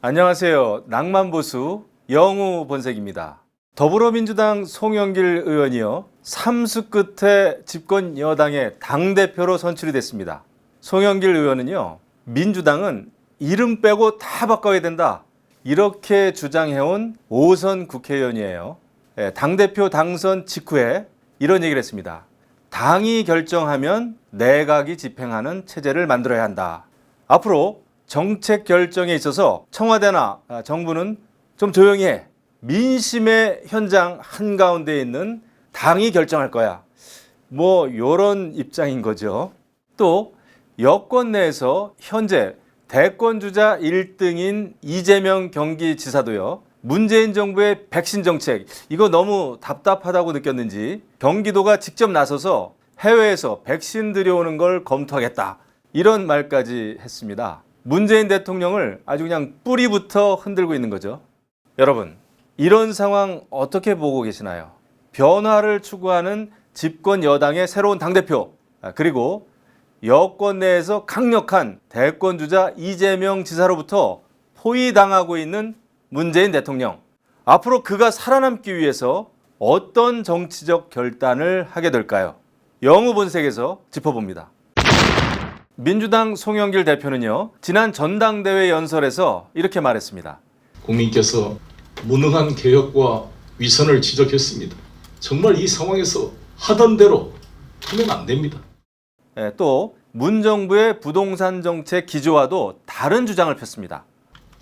안녕하세요. 낭만보수 영우 본색입니다. 더불어민주당 송영길 의원이요. 삼수 끝에 집권 여당의 당대표로 선출이 됐습니다. 송영길 의원은요. 민주당은 이름 빼고 다 바꿔야 된다. 이렇게 주장해온 5선 국회의원이에요. 당대표 당선 직후에 이런 얘기를 했습니다. 당이 결정하면 내각이 집행하는 체제를 만들어야 한다. 앞으로 정책 결정에 있어서 청와대나 정부는 좀 조용히 해. 민심의 현장 한가운데 있는 당이 결정할 거야. 이런 입장인 거죠. 또 여권 내에서 현재 대권주자 1등인 이재명 경기지사도요. 문재인 정부의 백신 정책 이거 너무 답답하다고 느꼈는지 경기도가 직접 나서서 해외에서 백신 들여오는 걸 검토하겠다. 이런 말까지 했습니다. 문재인 대통령을 아주 그냥 뿌리부터 흔들고 있는 거죠. 여러분, 이런 상황 어떻게 보고 계시나요? 변화를 추구하는 집권 여당의 새로운 당대표, 그리고 여권 내에서 강력한 대권주자 이재명 지사로부터 포위당하고 있는 문재인 대통령. 앞으로 그가 살아남기 위해서 어떤 정치적 결단을 하게 될까요? 영우 본색에서 짚어봅니다. 민주당 송영길 대표는요. 지난 전당대회 연설에서 이렇게 말했습니다. 국민께서 무능한 개혁과 위선을 지적했습니다. 정말 이 상황에서 하던 대로 하면 안 됩니다. 또 문정부의 부동산 정책 기조와도 다른 주장을 폈습니다.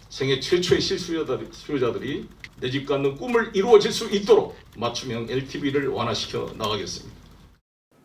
생애 최초의 실수요자들이 내 집 갖는 꿈을 이루어질 수 있도록 맞춤형 LTV를 완화시켜 나가겠습니다.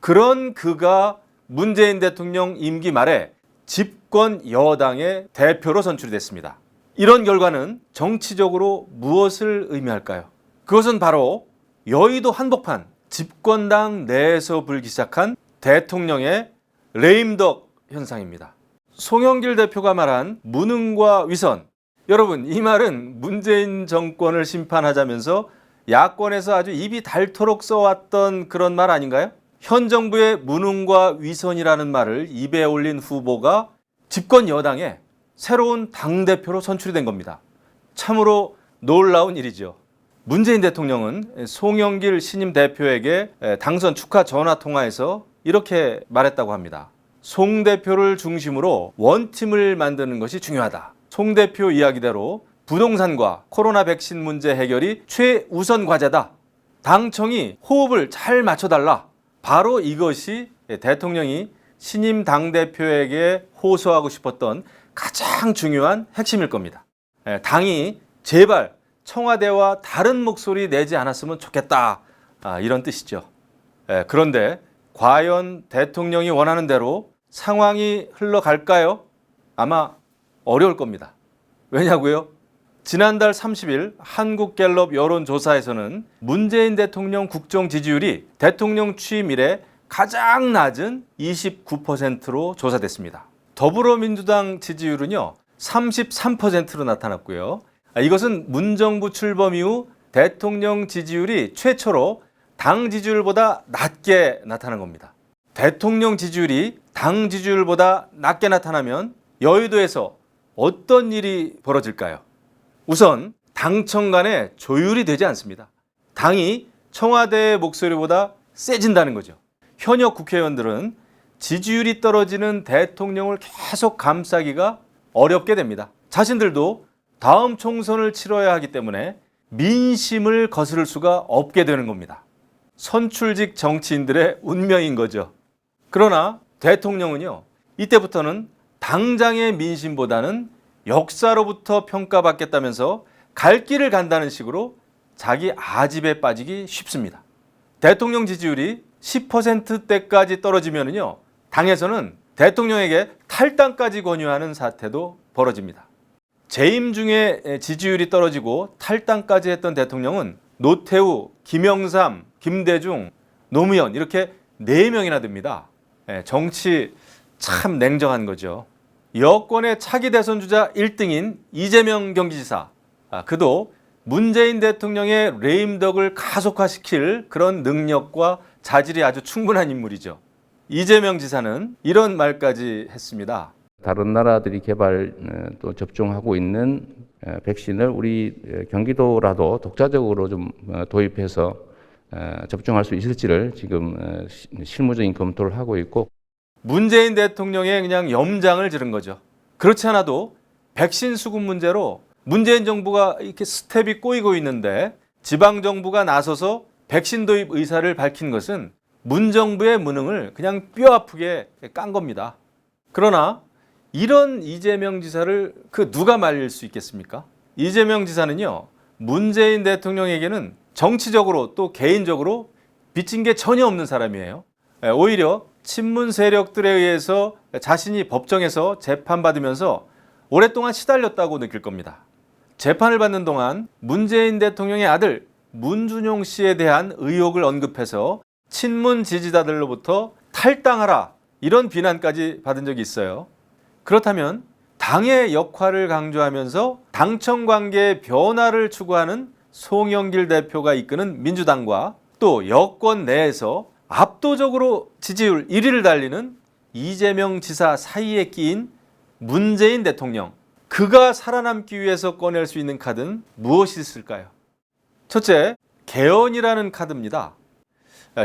그런 그가 문재인 대통령 임기 말에 집권 여당의 대표로 선출이 됐습니다. 이런 결과는 정치적으로 무엇을 의미할까요? 그것은 바로 여의도 한복판 집권당 내에서 불기 시작한 대통령의 레임덕 현상입니다. 송영길 대표가 말한 무능과 위선, 여러분 이 말은 문재인 정권을 심판하자면서 야권에서 아주 입이 닳도록 써왔던 그런 말 아닌가요? 현 정부의 무능과 위선이라는 말을 입에 올린 후보가 집권 여당의 새로운 당대표로 선출이 된 겁니다. 참으로 놀라운 일이죠. 문재인 대통령은 송영길 신임 대표에게 당선 축하 전화통화에서 이렇게 말했다고 합니다. 송 대표를 중심으로 원팀을 만드는 것이 중요하다. 송 대표 이야기대로 부동산과 코로나 백신 문제 해결이 최우선 과제다. 당청이 호흡을 잘 맞춰달라. 바로 이것이 대통령이 신임 당대표에게 호소하고 싶었던 가장 중요한 핵심일 겁니다. 당이 제발 청와대와 다른 목소리 내지 않았으면 좋겠다. 이런 뜻이죠. 그런데 과연 대통령이 원하는 대로 상황이 흘러갈까요? 아마 어려울 겁니다. 왜냐고요? 지난달 30일 한국갤럽 여론조사에서는 문재인 대통령 국정 지지율이 대통령 취임 이래 가장 낮은 29%로 조사됐습니다. 더불어민주당 지지율은요 33%로 나타났고요. 이것은 문정부 출범 이후 대통령 지지율이 최초로 당 지지율보다 낮게 나타난 겁니다. 대통령 지지율이 당 지지율보다 낮게 나타나면 여의도에서 어떤 일이 벌어질까요? 우선 당청 간에 조율이 되지 않습니다. 당이 청와대의 목소리보다 세진다는 거죠. 현역 국회의원들은 지지율이 떨어지는 대통령을 계속 감싸기가 어렵게 됩니다. 자신들도 다음 총선을 치러야 하기 때문에 민심을 거스를 수가 없게 되는 겁니다. 선출직 정치인들의 운명인 거죠. 그러나 대통령은요, 이때부터는 당장의 민심보다는 역사로부터 평가받겠다면서 갈 길을 간다는 식으로 자기 아집에 빠지기 쉽습니다. 대통령 지지율이 10%대까지 떨어지면요, 당에서는 대통령에게 탈당까지 권유하는 사태도 벌어집니다. 재임 중에 지지율이 떨어지고 탈당까지 했던 대통령은 노태우, 김영삼, 김대중, 노무현 이렇게 4명이나 됩니다. 정치 참 냉정한 거죠. 여권의 차기 대선 주자 1등인 이재명 경기지사, 그도 문재인 대통령의 레임덕을 가속화시킬 그런 능력과 자질이 아주 충분한 인물이죠. 이재명 지사는 이런 말까지 했습니다. 다른 나라들이 개발 또 접종하고 있는 백신을 우리 경기도라도 독자적으로 좀 도입해서 접종할 수 있을지를 지금 실무적인 검토를 하고 있고. 문재인 대통령의 그냥 염장을 지른 거죠. 그렇지 않아도 백신 수급 문제로 문재인 정부가 이렇게 스텝이 꼬이고 있는데 지방 정부가 나서서 백신 도입 의사를 밝힌 것은 문 정부의 무능을 그냥 뼈 아프게 깐 겁니다. 그러나 이런 이재명 지사를 누가 말릴 수 있겠습니까? 이재명 지사는요, 문재인 대통령에게는 정치적으로 또 개인적으로 빚진 게 전혀 없는 사람이에요. 오히려 친문 세력들에 의해서 자신이 법정에서 재판받으면서 오랫동안 시달렸다고 느낄 겁니다. 재판을 받는 동안 문재인 대통령의 아들 문준용 씨에 대한 의혹을 언급해서 친문 지지자들로부터 탈당하라 이런 비난까지 받은 적이 있어요. 그렇다면 당의 역할을 강조하면서 당청 관계의 변화를 추구하는 송영길 대표가 이끄는 민주당과 또 여권 내에서 압도적으로 지지율 1위를 달리는 이재명 지사 사이에 끼인 문재인 대통령, 그가 살아남기 위해서 꺼낼 수 있는 카드는 무엇이 있을까요? 첫째, 개헌이라는 카드입니다.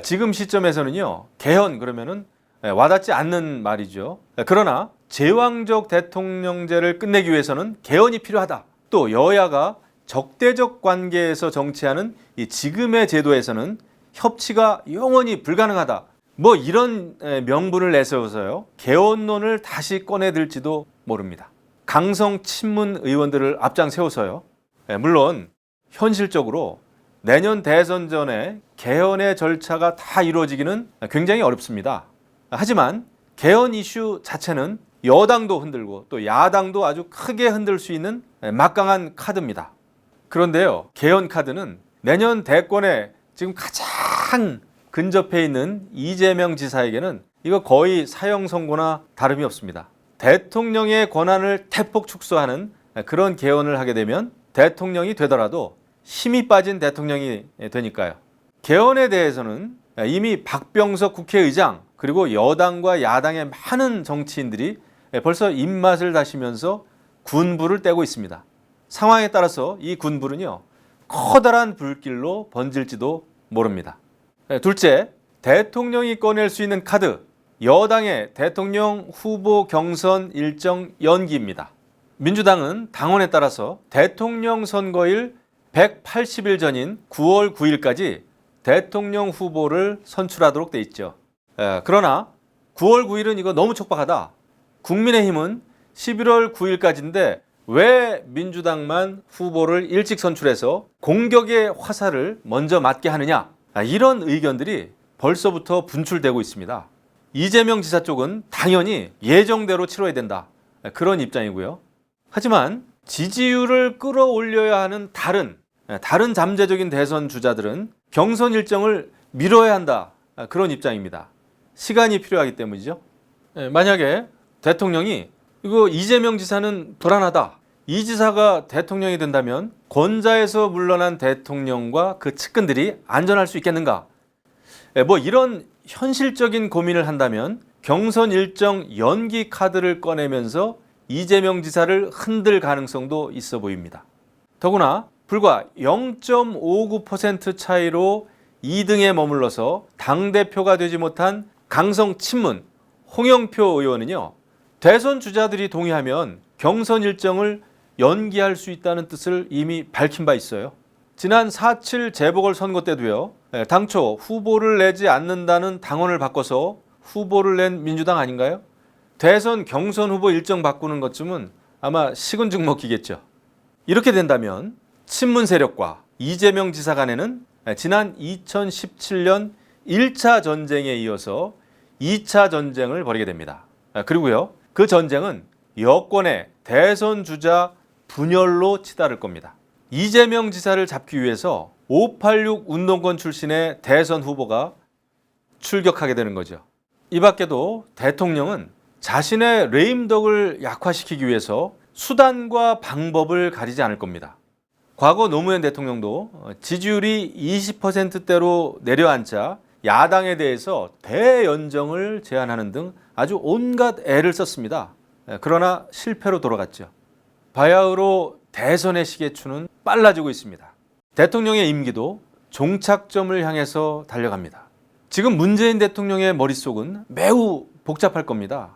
지금 시점에서는요, 개헌 그러면은 와닿지 않는 말이죠. 그러나 제왕적 대통령제를 끝내기 위해서는 개헌이 필요하다. 또 여야가 적대적 관계에서 정치하는 이 지금의 제도에서는 협치가 영원히 불가능하다. 뭐 이런 명분을 내세워서요, 개헌론을 다시 꺼내들지도 모릅니다. 강성 친문 의원들을 앞장 세워서요. 물론 현실적으로 내년 대선 전에 개헌의 절차가 다 이루어지기는 굉장히 어렵습니다. 하지만 개헌 이슈 자체는 여당도 흔들고 또 야당도 아주 크게 흔들 수 있는 막강한 카드입니다. 그런데요, 개헌 카드는 내년 대권에 지금 가장 근접해 있는 이재명 지사에게는 이거 거의 사형 선고나 다름이 없습니다. 대통령의 권한을 대폭 축소하는 그런 개헌을 하게 되면 대통령이 되더라도 힘이 빠진 대통령이 되니까요. 개헌에 대해서는 이미 박병석 국회의장 그리고 여당과 야당의 많은 정치인들이 벌써 입맛을 다시면서 군불을 떼고 있습니다. 상황에 따라서 이 군불은요, 커다란 불길로 번질지도 모릅니다. 둘째, 대통령이 꺼낼 수 있는 카드, 여당의 대통령 후보 경선 일정 연기입니다. 민주당은 당원에 따라서 대통령 선거일 180일 전인 9월 9일까지 대통령 후보를 선출하도록 돼 있죠. 그러나 9월 9일은 이거 너무 촉박하다. 국민의힘은 11월 9일까지인데 왜 민주당만 후보를 일찍 선출해서 공격의 화살을 먼저 맞게 하느냐, 이런 의견들이 벌써부터 분출되고 있습니다. 이재명 지사 쪽은 당연히 예정대로 치러야 된다, 그런 입장이고요. 하지만 지지율을 끌어올려야 하는 다른 잠재적인 대선 주자들은 경선 일정을 미뤄야 한다, 그런 입장입니다. 시간이 필요하기 때문이죠. 만약에 대통령이 이거 이재명 지사는 불안하다, 이 지사가 대통령이 된다면 권좌에서 물러난 대통령과 그 측근들이 안전할 수 있겠는가, 뭐 이런 현실적인 고민을 한다면 경선 일정 연기 카드를 꺼내면서 이재명 지사를 흔들 가능성도 있어 보입니다. 더구나 불과 0.59% 차이로 2등에 머물러서 당대표가 되지 못한 강성 친문 홍영표 의원은요, 대선 주자들이 동의하면 경선 일정을 연기할 수 있다는 뜻을 이미 밝힌 바 있어요. 지난 4.7 재보궐선거 때도요, 당초 후보를 내지 않는다는 당원을 바꿔서 후보를 낸 민주당 아닌가요? 대선 경선 후보 일정 바꾸는 것쯤은 아마 식은 죽 먹기겠죠. 이렇게 된다면 친문 세력과 이재명 지사 간에는 지난 2017년 1차 전쟁에 이어서 2차 전쟁을 벌이게 됩니다. 그리고요, 그 전쟁은 여권의 대선 주자 분열로 치달을 겁니다. 이재명 지사를 잡기 위해서 586 운동권 출신의 대선 후보가 출격하게 되는 거죠. 이 밖에도 대통령은 자신의 레임덕을 약화시키기 위해서 수단과 방법을 가리지 않을 겁니다. 과거 노무현 대통령도 지지율이 20%대로 내려앉자 야당에 대해서 대연정을 제안하는 등 아주 온갖 애를 썼습니다. 그러나 실패로 돌아갔죠. 바야흐로 대선의 시계추는 빨라지고 있습니다. 대통령의 임기도 종착점을 향해서 달려갑니다. 지금 문재인 대통령의 머릿속은 매우 복잡할 겁니다.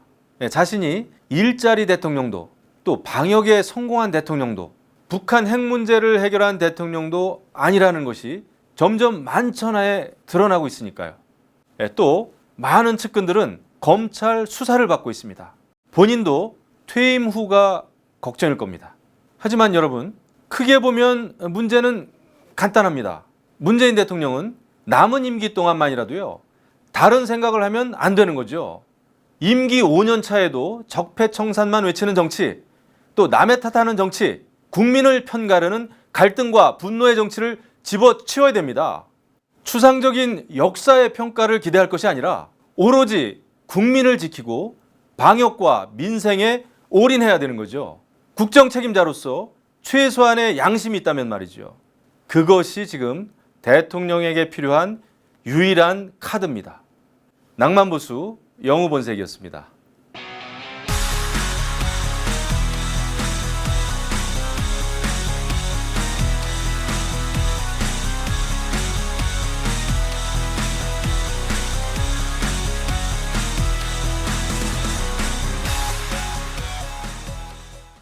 자신이 일자리 대통령도 또 방역에 성공한 대통령도 북한 핵 문제를 해결한 대통령도 아니라는 것이 점점 만천하에 드러나고 있으니까요. 또 많은 측근들은 검찰 수사를 받고 있습니다. 본인도 퇴임 후가 걱정일 겁니다. 하지만 여러분, 크게 보면 문제는 간단합니다. 문재인 대통령은 남은 임기 동안만이라도요, 다른 생각을 하면 안 되는 거죠. 임기 5년 차에도 적폐청산만 외치는 정치, 또 남의 탓하는 정치, 국민을 편가르는 갈등과 분노의 정치를 집어치워야 됩니다. 추상적인 역사의 평가를 기대할 것이 아니라 오로지 국민을 지키고 방역과 민생에 올인해야 되는 거죠. 국정 책임자로서 최소한의 양심이 있다면 말이죠. 그것이 지금 대통령에게 필요한 유일한 카드입니다. 낭만보수 영우본색이었습니다.